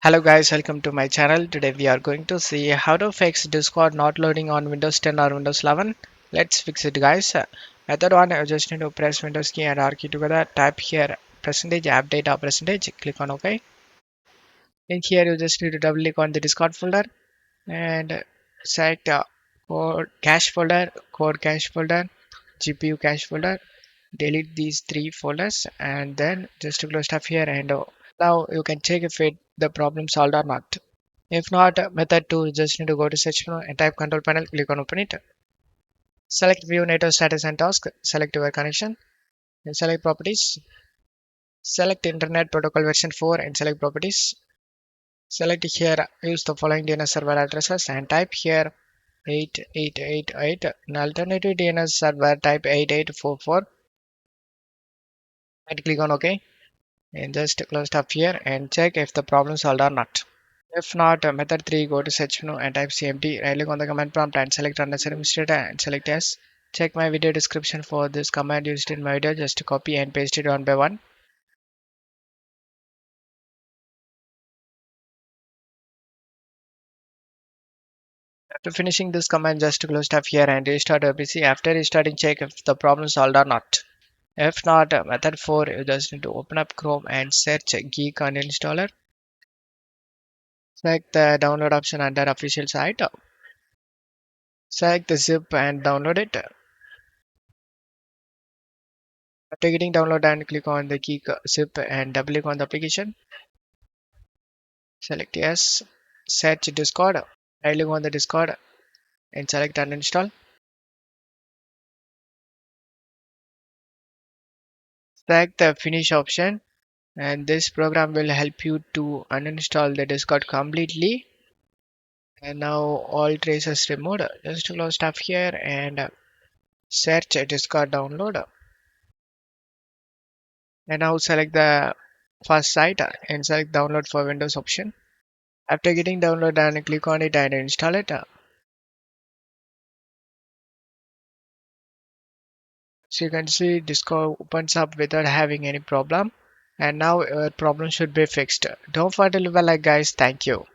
Hello guys, welcome to my channel. Today we are going to see how to fix Discord not loading on Windows 10 or Windows 11. Let's fix it guys. Method 1, you just need to press Windows key and R key together. Type here percentage app data percentage. Click on OK. In here you just need to double click on the Discord folder and select code cache folder, GPU cache folder. Delete these three folders and then just close stuff here and now you can check if the problem solved or not. If not, method 2, you just need to go to search menu and type control panel, click on open it. Select view network status and task, select your connection, and select properties. Select internet protocol version 4 and select properties. Select here, use the following DNS server addresses and type here 8888. An alternative DNS server type 8844 and click on OK. And just close up here and check if the problem solved or not. If not, method 3, go to search menu and type cmd, right click on the command prompt and select unnecessary administrator and select yes. Check my video description for this command used in my video, just copy and paste it one by one. After finishing this command, just close stuff here and restart your PC. After restarting, check if the problem solved or not. If not, method 4, you just need to open up Chrome and search Geek uninstaller. Select the download option under official site. Select the zip and download it. After getting download and click on the Geek zip and double click on the application. Select yes. Search Discord. Right click on the Discord and select uninstall. Select the finish option and this program will help you to uninstall the Discord completely. And now all traces removed. Just close stuff here and search Discord download. And now select the first site and select download for Windows option. After getting download and click on it and install it. So you can see Discord opens up without having any problem. And now your problem should be fixed. Don't forget to leave a like guys. Thank you.